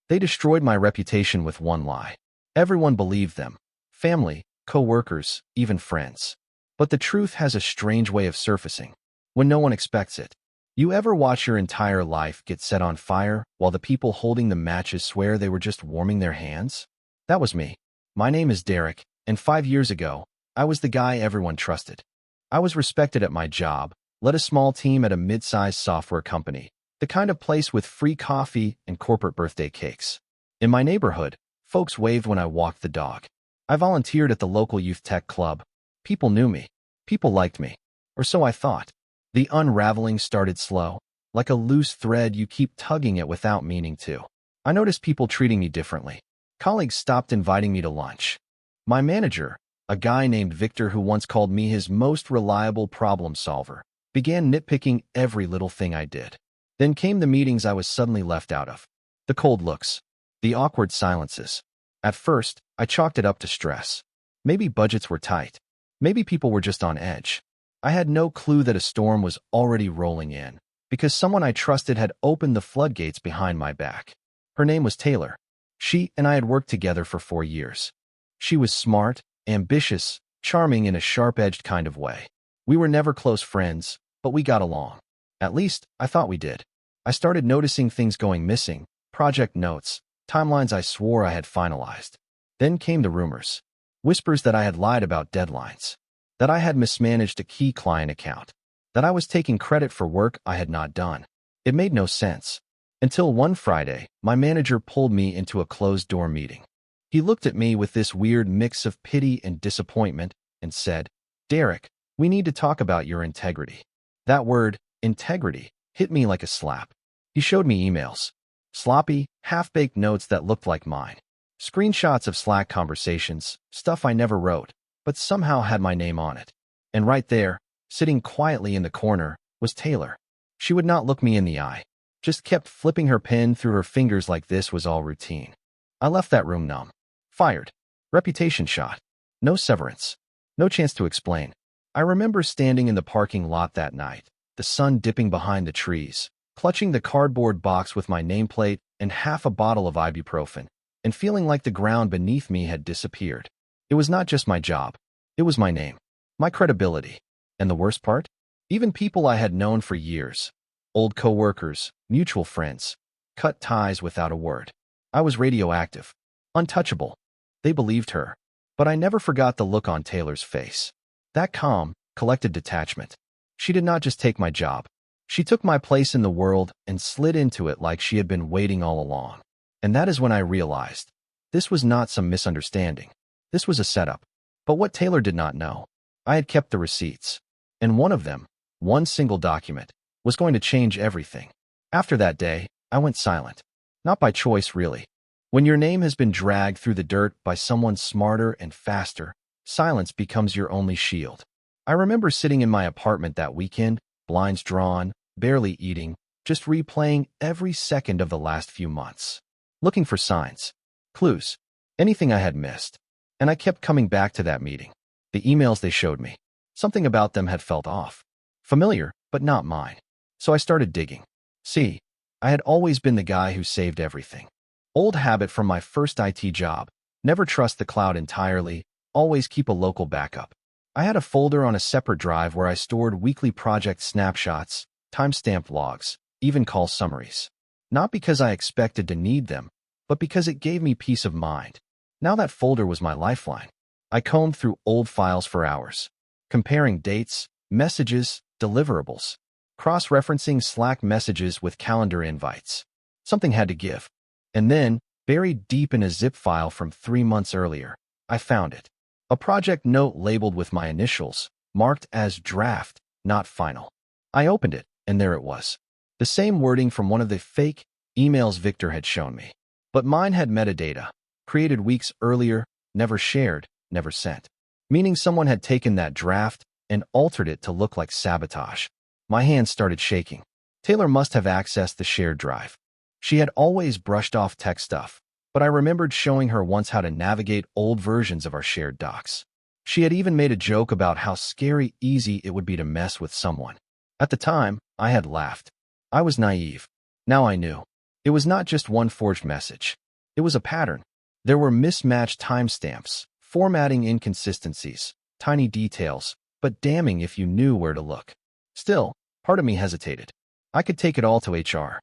They destroyed my reputation with one lie. Everyone believed them. Family, co-workers, even friends. But the truth has a strange way of surfacing when no one expects it. You ever watch your entire life get set on fire while the people holding the matches swear they were just warming their hands? That was me. My name is Derek, and 5 years ago, I was the guy everyone trusted. I was respected at my job, led a small team at a mid-sized software company, the kind of place with free coffee and corporate birthday cakes. In my neighborhood, folks waved when I walked the dog. I volunteered at the local youth tech club. People knew me. People liked me. Or so I thought. The unraveling started slow, like a loose thread you keep tugging at without meaning to. I noticed people treating me differently. Colleagues stopped inviting me to lunch. My manager, a guy named Victor who once called me his most reliable problem solver, began nitpicking every little thing I did. Then came the meetings I was suddenly left out of. The cold looks. The awkward silences. At first, I chalked it up to stress. Maybe budgets were tight. Maybe people were just on edge. I had no clue that a storm was already rolling in, because someone I trusted had opened the floodgates behind my back. Her name was Taylor. She and I had worked together for 4 years. She was smart, ambitious, charming in a sharp-edged kind of way. We were never close friends, but we got along. At least, I thought we did. I started noticing things going missing, project notes, timelines I swore I had finalized. Then came the rumors. Whispers that I had lied about deadlines, that I had mismanaged a key client account, that I was taking credit for work I had not done. It made no sense. Until one Friday, my manager pulled me into a closed-door meeting. He looked at me with this weird mix of pity and disappointment and said, "Derek, we need to talk about your integrity." That word, integrity, hit me like a slap. He showed me emails. Sloppy, half-baked notes that looked like mine. Screenshots of Slack conversations, stuff I never wrote, but somehow had my name on it. And right there, sitting quietly in the corner, was Taylor. She would not look me in the eye, just kept flipping her pen through her fingers like this was all routine. I left that room numb. Fired. Reputation shot. No severance. No chance to explain. I remember standing in the parking lot that night, the sun dipping behind the trees, clutching the cardboard box with my nameplate and half a bottle of ibuprofen, and feeling like the ground beneath me had disappeared. It was not just my job. It was my name, my credibility. And the worst part? Even people I had known for years, old co-workers, mutual friends, cut ties without a word. I was radioactive, untouchable. They believed her. But I never forgot the look on Taylor's face. That calm, collected detachment. She did not just take my job. She took my place in the world and slid into it like she had been waiting all along. And that is when I realized this was not some misunderstanding. This was a setup. But what Taylor did not know, I had kept the receipts. And one of them, one single document, was going to change everything. After that day, I went silent. Not by choice, really. When your name has been dragged through the dirt by someone smarter and faster, silence becomes your only shield. I remember sitting in my apartment that weekend, blinds drawn, barely eating, just replaying every second of the last few months. Looking for signs, clues, anything I had missed. And I kept coming back to that meeting. The emails they showed me. Something about them had felt off. Familiar, but not mine. So I started digging. See, I had always been the guy who saved everything. Old habit from my first IT job. Never trust the cloud entirely, always keep a local backup. I had a folder on a separate drive where I stored weekly project snapshots, timestamped logs, even call summaries. Not because I expected to need them, but because it gave me peace of mind. Now that folder was my lifeline. I combed through old files for hours, comparing dates, messages, deliverables, cross-referencing Slack messages with calendar invites. Something had to give. And then, buried deep in a zip file from 3 months earlier, I found it. A project note labeled with my initials, marked as draft, not final. I opened it, and there it was. The same wording from one of the fake emails Victor had shown me. But mine had metadata, created weeks earlier, never shared, never sent. Meaning someone had taken that draft and altered it to look like sabotage. My hands started shaking. Taylor must have accessed the shared drive. She had always brushed off tech stuff, but I remembered showing her once how to navigate old versions of our shared docs. She had even made a joke about how scary easy it would be to mess with someone. At the time, I had laughed. I was naive. Now I knew. It was not just one forged message. It was a pattern. There were mismatched timestamps, formatting inconsistencies, tiny details, but damning if you knew where to look. Still, part of me hesitated. I could take it all to HR,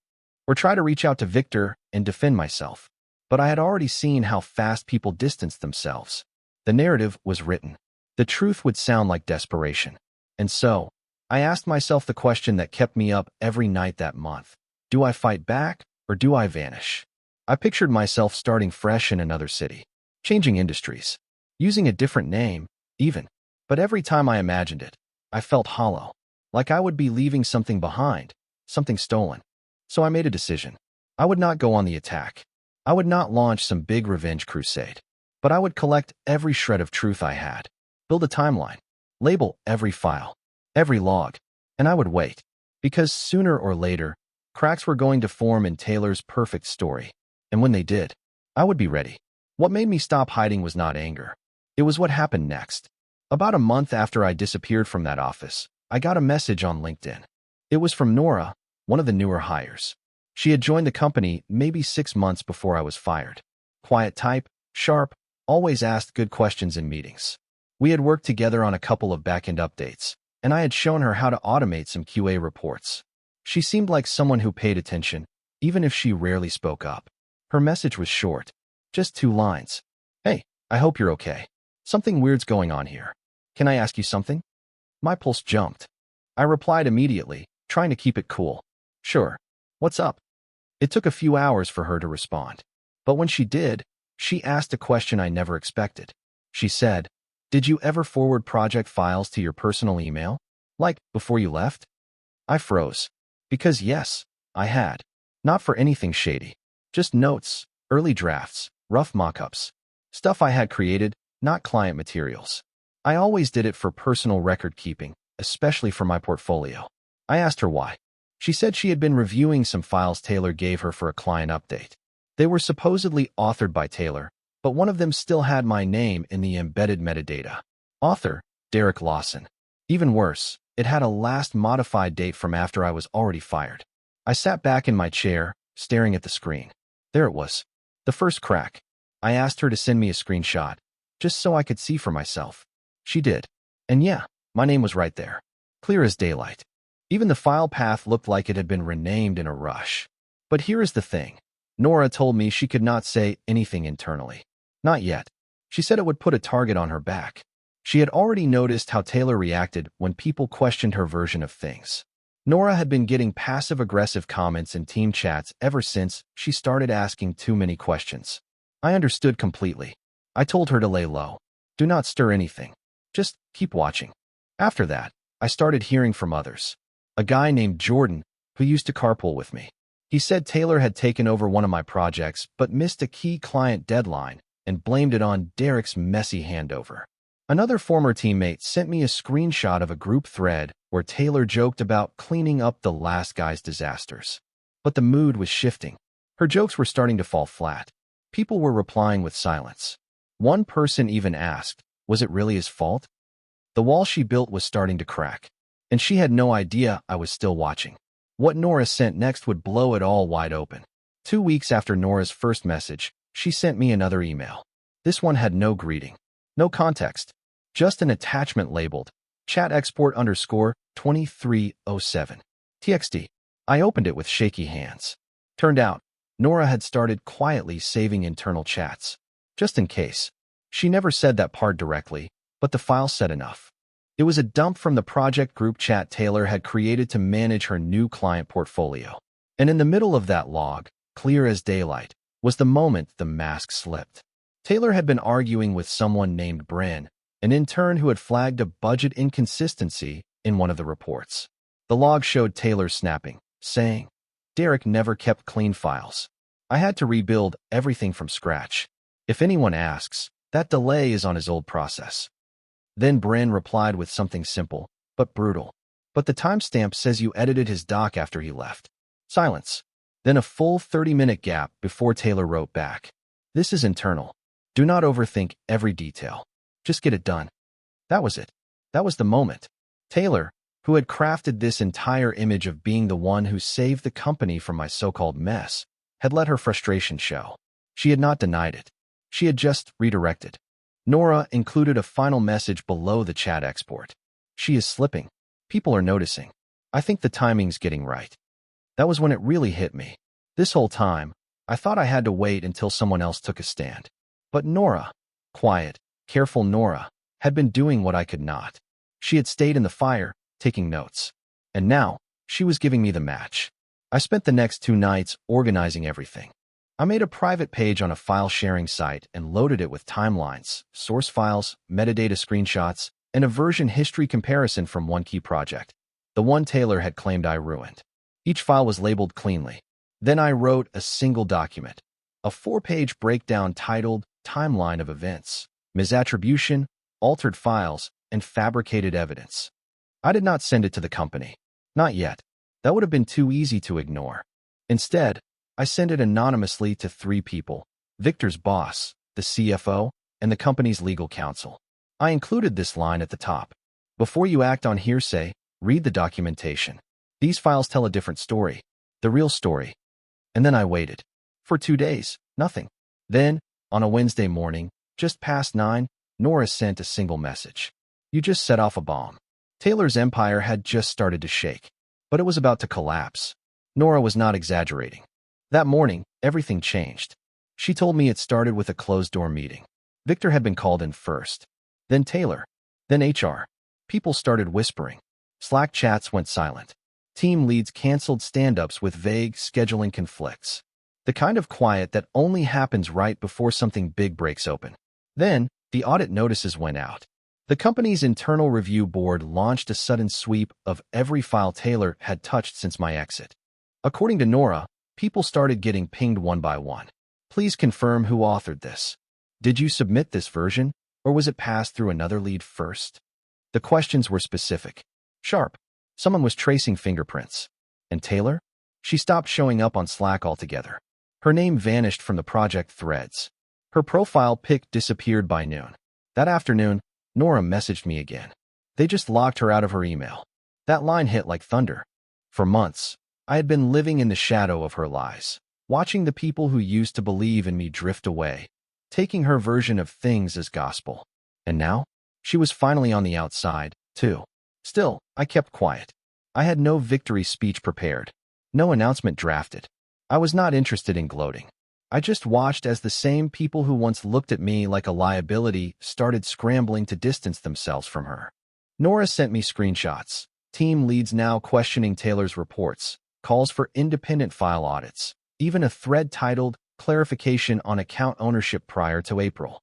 or try to reach out to Victor and defend myself. But I had already seen how fast people distanced themselves. The narrative was written. The truth would sound like desperation. And so, I asked myself the question that kept me up every night that month. Do I fight back, or do I vanish? I pictured myself starting fresh in another city, changing industries, using a different name, even. But every time I imagined it, I felt hollow, like I would be leaving something behind, something stolen. So I made a decision. I would not go on the attack. I would not launch some big revenge crusade. But I would collect every shred of truth I had, build a timeline, label every file, every log, and I would wait. Because sooner or later, cracks were going to form in Taylor's perfect story. And when they did, I would be ready. What made me stop hiding was not anger. It was what happened next. About a month after I disappeared from that office, I got a message on LinkedIn. It was from Nora, one of the newer hires. She had joined the company maybe 6 months before I was fired. Quiet type, sharp, always asked good questions in meetings. We had worked together on a couple of back-end updates, and I had shown her how to automate some QA reports. She seemed like someone who paid attention, even if she rarely spoke up. Her message was short, just 2 lines. Hey, I hope you're okay. Something weird's going on here. Can I ask you something? My pulse jumped. I replied immediately, trying to keep it cool. Sure. What's up? It took a few hours for her to respond. But when she did, she asked a question I never expected. She said, "Did you ever forward project files to your personal email? Like, before you left?" I froze. Because yes, I had. Not for anything shady. Just notes, early drafts, rough mock-ups. Stuff I had created, not client materials. I always did it for personal record keeping, especially for my portfolio. I asked her why. She said she had been reviewing some files Taylor gave her for a client update. They were supposedly authored by Taylor, but one of them still had my name in the embedded metadata. Author, Derek Lawson. Even worse, it had a last modified date from after I was already fired. I sat back in my chair, staring at the screen. There it was. The first crack. I asked her to send me a screenshot, just so I could see for myself. She did. And yeah, my name was right there. Clear as daylight. Even the file path looked like it had been renamed in a rush. But here is the thing. Nora told me she could not say anything internally. Not yet. She said it would put a target on her back. She had already noticed how Taylor reacted when people questioned her version of things. Nora had been getting passive-aggressive comments in team chats ever since she started asking too many questions. I understood completely. I told her to lay low. Do not stir anything. Just keep watching. After that, I started hearing from others. A guy named Jordan, who used to carpool with me. He said Taylor had taken over one of my projects but missed a key client deadline and blamed it on Derek's messy handover. Another former teammate sent me a screenshot of a group thread where Taylor joked about cleaning up the last guy's disasters. But the mood was shifting. Her jokes were starting to fall flat. People were replying with silence. One person even asked, was it really his fault? The wall she built was starting to crack, and she had no idea I was still watching. What Nora sent next would blow it all wide open. 2 weeks after Nora's first message, she sent me another email. This one had no greeting, no context, just an attachment labeled chat export _ 2307 TXT. I opened it with shaky hands. Turned out, Nora had started quietly saving internal chats. Just in case. She never said that part directly, but the file said enough. It was a dump from the project group chat Taylor had created to manage her new client portfolio. And in the middle of that log, clear as daylight, was the moment the mask slipped. Taylor had been arguing with someone named Bryn, an intern who had flagged a budget inconsistency in one of the reports. The log showed Taylor snapping, saying, "Derek never kept clean files. I had to rebuild everything from scratch. If anyone asks, that delay is on his old process." Then Bryn replied with something simple, but brutal. "But the timestamp says you edited his doc after he left." Silence. Then a full 30-minute gap before Taylor wrote back. "This is internal. Do not overthink every detail. Just get it done." That was it. That was the moment. Taylor, who had crafted this entire image of being the one who saved the company from my so-called mess, had let her frustration show. She had not denied it. She had just redirected. Nora included a final message below the chat export. She is slipping. People are noticing. I think the timing's getting right. That was when it really hit me. This whole time, I thought I had to wait until someone else took a stand. But Nora, quiet, careful Nora, had been doing what I could not. She had stayed in the fire, taking notes. And now, she was giving me the match. I spent the next 2 nights organizing everything. I made a private page on a file-sharing site and loaded it with timelines, source files, metadata screenshots, and a version history comparison from one key project, the one Taylor had claimed I ruined. Each file was labeled cleanly. Then I wrote a single document, a 4-page breakdown titled Timeline of Events, Misattribution, Altered Files, and Fabricated Evidence. I did not send it to the company. Not yet. That would have been too easy to ignore. Instead, I sent it anonymously to 3 people, Victor's boss, the CFO, and the company's legal counsel. I included this line at the top. Before you act on hearsay, read the documentation. These files tell a different story, the real story. And then I waited. For 2 days, nothing. Then, on a Wednesday morning, just past 9, Nora sent a single message. You just set off a bomb. Taylor's empire had just started to shake, but it was about to collapse. Nora was not exaggerating. That morning, everything changed. She told me it started with a closed-door meeting. Victor had been called in first. Then Taylor. Then HR. People started whispering. Slack chats went silent. Team leads canceled stand-ups with vague scheduling conflicts. The kind of quiet that only happens right before something big breaks open. Then, the audit notices went out. The company's internal review board launched a sudden sweep of every file Taylor had touched since my exit. According to Nora, people started getting pinged one by one. Please confirm who authored this. Did you submit this version, or was it passed through another lead first? The questions were specific. Sharp. Someone was tracing fingerprints. And Taylor? She stopped showing up on Slack altogether. Her name vanished from the project threads. Her profile pic disappeared by noon. That afternoon, Nora messaged me again. They just locked her out of her email. That line hit like thunder. For months, I had been living in the shadow of her lies, watching the people who used to believe in me drift away, taking her version of things as gospel. And now, she was finally on the outside, too. Still, I kept quiet. I had no victory speech prepared, no announcement drafted. I was not interested in gloating. I just watched as the same people who once looked at me like a liability started scrambling to distance themselves from her. Nora sent me screenshots. Team leads now questioning Taylor's reports, calls for independent file audits, even a thread titled Clarification on Account Ownership prior to April.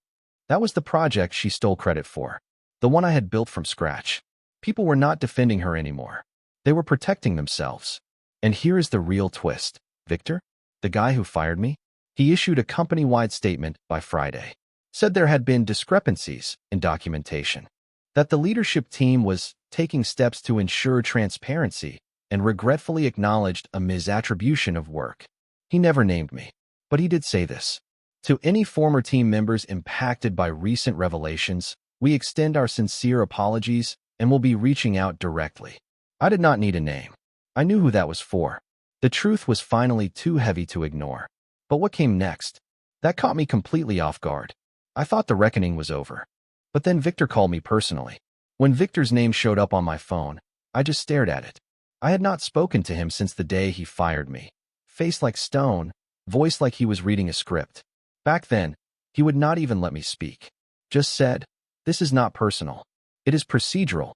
That was the project she stole credit for, the one I had built from scratch. People were not defending her anymore. They were protecting themselves. And here is the real twist. Victor, the guy who fired me, he issued a company-wide statement by Friday. Said there had been discrepancies in documentation, that the leadership team was taking steps to ensure transparency, and regretfully acknowledged a misattribution of work. He never named me, but he did say this. To any former team members impacted by recent revelations, we extend our sincere apologies and will be reaching out directly. I did not need a name. I knew who that was for. The truth was finally too heavy to ignore. But what came next? That caught me completely off guard. I thought the reckoning was over. But then Victor called me personally. When Victor's name showed up on my phone, I just stared at it. I had not spoken to him since the day he fired me. Face like stone, voice like he was reading a script. Back then, he would not even let me speak. Just said, "This is not personal. It is procedural."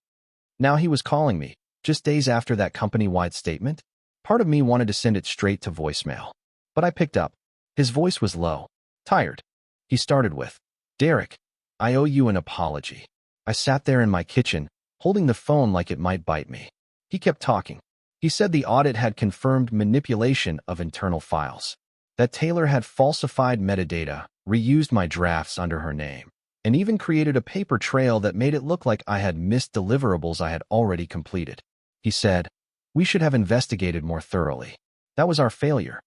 Now he was calling me, just days after that company-wide statement. Part of me wanted to send it straight to voicemail. But I picked up. His voice was low, tired. He started with, "Derek, I owe you an apology." I sat there in my kitchen, holding the phone like it might bite me. He kept talking. He said the audit had confirmed manipulation of internal files, that Taylor had falsified metadata, reused my drafts under her name, and even created a paper trail that made it look like I had missed deliverables I had already completed. He said, "We should have investigated more thoroughly. That was our failure."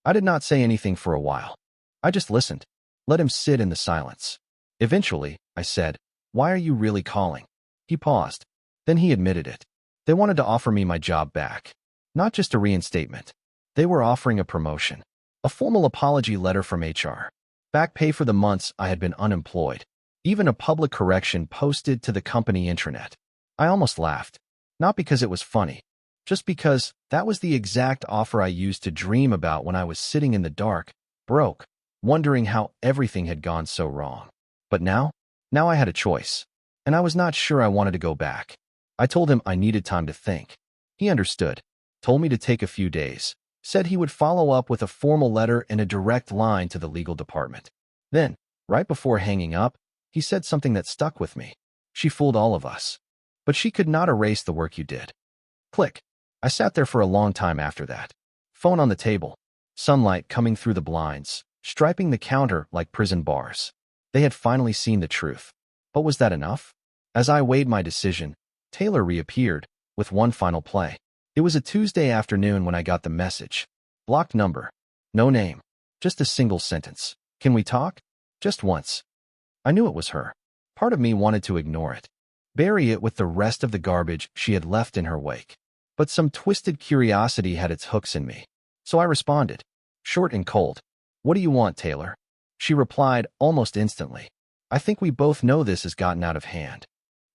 I did not say anything for a while. I just listened, let him sit in the silence. Eventually, I said, "Why are you really calling?" He paused. Then he admitted it. They wanted to offer me my job back. Not just a reinstatement. They were offering a promotion. A formal apology letter from HR. Back pay for the months I had been unemployed. Even a public correction posted to the company intranet. I almost laughed. Not because it was funny, just because that was the exact offer I used to dream about when I was sitting in the dark, broke, wondering how everything had gone so wrong. But now I had a choice, and I was not sure I wanted to go back. I told him I needed time to think. He understood, told me to take a few days, said he would follow up with a formal letter and a direct line to the legal department. Then, right before hanging up, he said something that stuck with me. She fooled all of us. But she could not erase the work you did. Click. I sat there for a long time after that. Phone on the table. Sunlight coming through the blinds, striping the counter like prison bars. They had finally seen the truth. But was that enough? As I weighed my decision, Taylor reappeared, with one final play. It was a Tuesday afternoon when I got the message. Blocked number. No name. Just a single sentence. Can we talk? Just once. I knew it was her. Part of me wanted to ignore it. Bury it with the rest of the garbage she had left in her wake. But some twisted curiosity had its hooks in me. So I responded. Short and cold. What do you want, Taylor? She replied almost instantly. I think we both know this has gotten out of hand.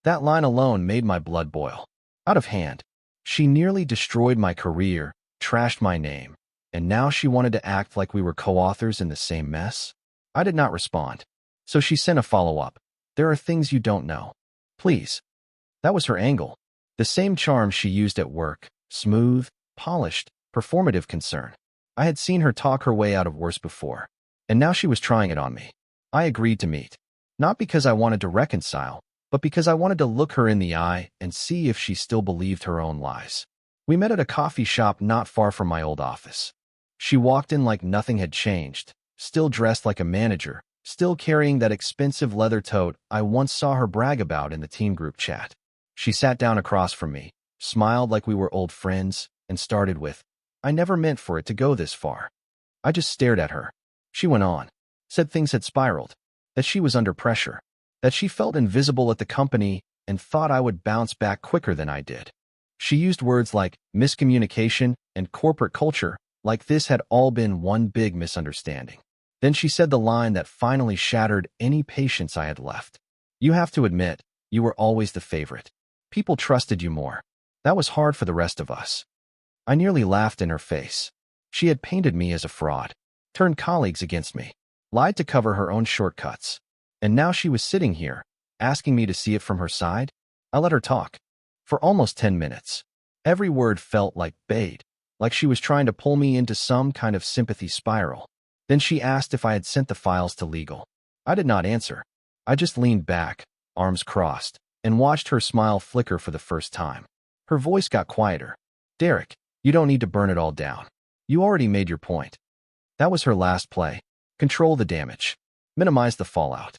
That line alone made my blood boil. Out of hand. She nearly destroyed my career, trashed my name, and now she wanted to act like we were co-authors in the same mess? I did not respond. So she sent a follow-up. There are things you don't know. Please. That was her angle. The same charm she used at work. Smooth, polished, performative concern. I had seen her talk her way out of worse before. And now she was trying it on me. I agreed to meet. Not because I wanted to reconcile, but because I wanted to look her in the eye and see if she still believed her own lies. We met at a coffee shop not far from my old office. She walked in like nothing had changed, still dressed like a manager, still carrying that expensive leather tote I once saw her brag about in the team group chat. She sat down across from me, smiled like we were old friends, and started with, I never meant for it to go this far. I just stared at her. She went on, said things had spiraled, that she was under pressure, that she felt invisible at the company and thought I would bounce back quicker than I did. She used words like miscommunication and corporate culture, like this had all been one big misunderstanding. Then she said the line that finally shattered any patience I had left. You have to admit, you were always the favorite. People trusted you more. That was hard for the rest of us. I nearly laughed in her face. She had painted me as a fraud, turned colleagues against me, lied to cover her own shortcuts. And now she was sitting here, asking me to see it from her side? I let her talk. For almost 10 minutes. Every word felt like bait, like she was trying to pull me into some kind of sympathy spiral. Then she asked if I had sent the files to legal. I did not answer. I just leaned back, arms crossed, and watched her smile flicker for the first time. Her voice got quieter. Derek, you don't need to burn it all down. You already made your point. That was her last play. Control the damage. Minimize the fallout.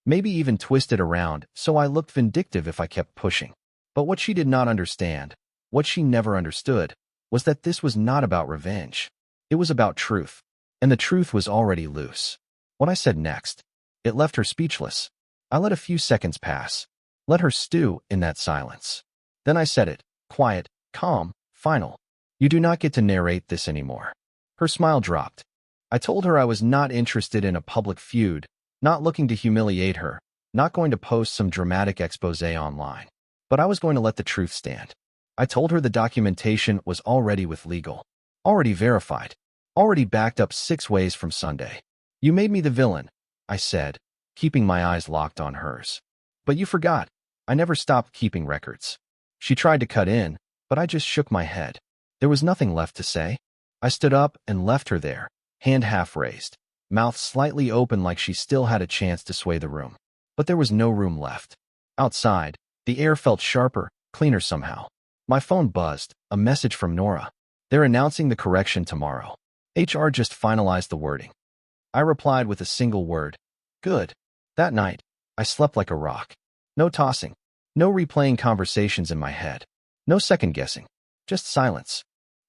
Maybe even twist it around so I looked vindictive if I kept pushing. But what she did not understand, what she never understood, was that this was not about revenge. It was about truth. And the truth was already loose. What I said next, it left her speechless. I let a few seconds pass. Let her stew in that silence. Then I said it, quiet, calm, final. You do not get to narrate this anymore. Her smile dropped. I told her I was not interested in a public feud, not looking to humiliate her, not going to post some dramatic exposé online. But I was going to let the truth stand. I told her the documentation was already with legal, already verified, already backed up 6 ways from Sunday. You made me the villain, I said, keeping my eyes locked on hers. But you forgot. I never stopped keeping records. She tried to cut in, but I just shook my head. There was nothing left to say. I stood up and left her there, hand half raised, mouth slightly open like she still had a chance to sway the room. But there was no room left. Outside, the air felt sharper, cleaner somehow. My phone buzzed, a message from Nora. They're announcing the correction tomorrow. HR just finalized the wording. I replied with a single word. Good. That night, I slept like a rock. No tossing. No replaying conversations in my head. No second guessing. Just silence.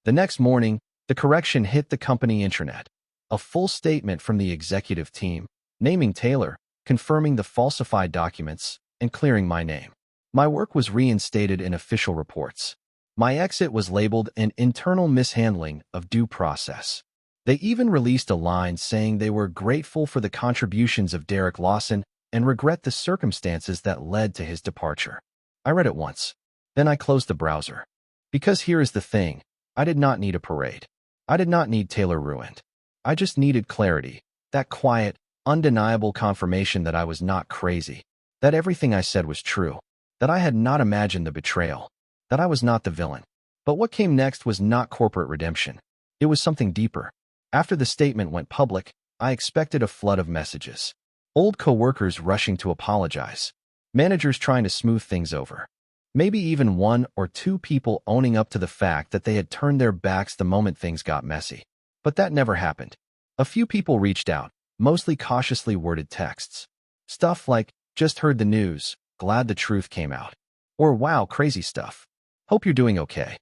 The next morning, the correction hit the company intranet. A full statement from the executive team, naming Taylor, confirming the falsified documents, and clearing my name. My work was reinstated in official reports. My exit was labeled an internal mishandling of due process. They even released a line saying they were grateful for the contributions of Derek Lawson and regret the circumstances that led to his departure. I read it once. Then I closed the browser. Because here is the thing, I did not need a parade. I did not need Taylor ruined. I just needed clarity, that quiet, undeniable confirmation that I was not crazy, that everything I said was true, that I had not imagined the betrayal, that I was not the villain. But what came next was not corporate redemption. It was something deeper. After the statement went public, I expected a flood of messages. Old coworkers rushing to apologize. Managers trying to smooth things over. Maybe even one or two people owning up to the fact that they had turned their backs the moment things got messy. But that never happened. A few people reached out, mostly cautiously worded texts. Stuff like, just heard the news, glad the truth came out. Or wow, crazy stuff. Hope you're doing okay.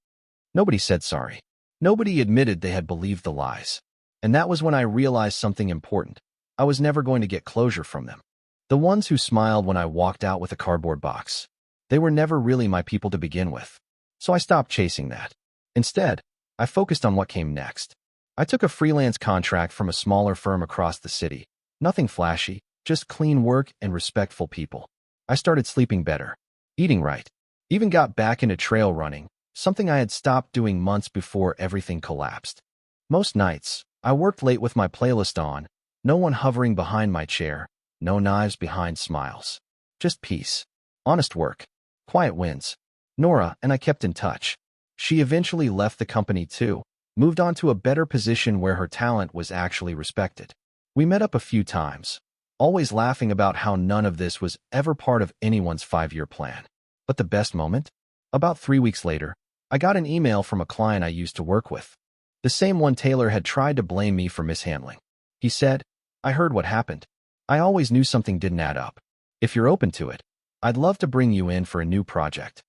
Nobody said sorry. Nobody admitted they had believed the lies. And that was when I realized something important. I was never going to get closure from them. The ones who smiled when I walked out with a cardboard box. They were never really my people to begin with. So I stopped chasing that. Instead, I focused on what came next. I took a freelance contract from a smaller firm across the city. Nothing flashy, just clean work and respectful people. I started sleeping better, eating right, even got back into trail running, something I had stopped doing months before everything collapsed. Most nights, I worked late with my playlist on, no one hovering behind my chair, no knives behind smiles. Just peace. Honest work. Quiet wins. Nora and I kept in touch. She eventually left the company too, moved on to a better position where her talent was actually respected. We met up a few times, always laughing about how none of this was ever part of anyone's 5-year plan. But the best moment? About 3 weeks later, I got an email from a client I used to work with. The same one Taylor had tried to blame me for mishandling. He said, I heard what happened. I always knew something didn't add up. If you're open to it, I'd love to bring you in for a new project.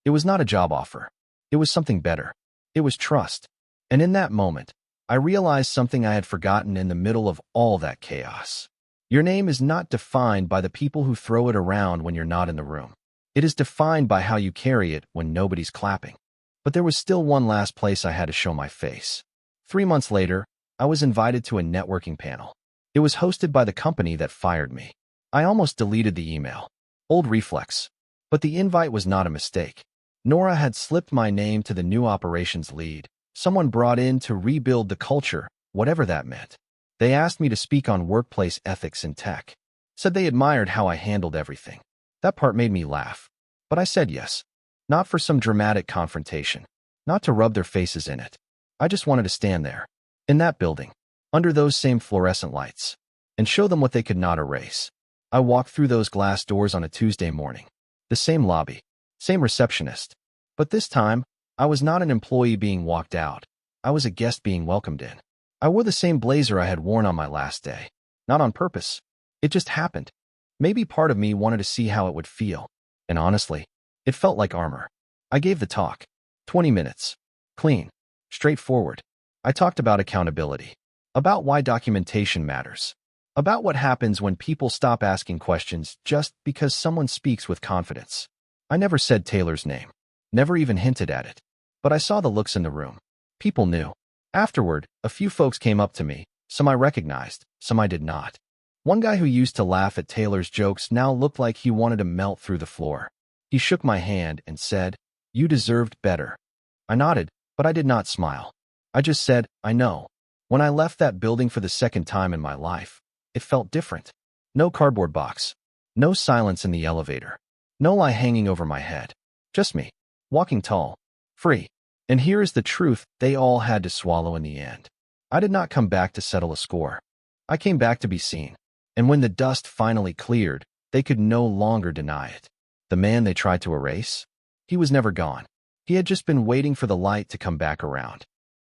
It was not a job offer. It was something better. It was trust. And in that moment, I realized something I had forgotten in the middle of all that chaos. Your name is not defined by the people who throw it around when you're not in the room. It is defined by how you carry it when nobody's clapping. But there was still one last place I had to show my face. 3 months later, I was invited to a networking panel. It was hosted by the company that fired me. I almost deleted the email. Old reflex. But the invite was not a mistake. Nora had slipped my name to the new operations lead, someone brought in to rebuild the culture, whatever that meant. They asked me to speak on workplace ethics in tech. Said they admired how I handled everything. That part made me laugh. But I said yes. Not for some dramatic confrontation. Not to rub their faces in it. I just wanted to stand there, in that building, under those same fluorescent lights, and show them what they could not erase. I walked through those glass doors on a Tuesday morning. The same lobby, same receptionist. But this time, I was not an employee being walked out. I was a guest being welcomed in. I wore the same blazer I had worn on my last day. Not on purpose. It just happened. Maybe part of me wanted to see how it would feel. And honestly, it felt like armor. I gave the talk. 20 minutes. Clean. Straightforward. I talked about accountability. About why documentation matters. About what happens when people stop asking questions just because someone speaks with confidence. I never said Taylor's name. Never even hinted at it. But I saw the looks in the room. People knew. Afterward, a few folks came up to me. Some I recognized, some I did not. One guy who used to laugh at Taylor's jokes now looked like he wanted to melt through the floor. He shook my hand and said, "You deserved better." I nodded, but I did not smile. I just said, "I know." When I left that building for the second time in my life, it felt different. No cardboard box. No silence in the elevator. No lie hanging over my head. Just me, walking tall, free. And here is the truth they all had to swallow in the end. I did not come back to settle a score. I came back to be seen. And when the dust finally cleared, they could no longer deny it. The man they tried to erase? He was never gone. He had just been waiting for the light to come back around.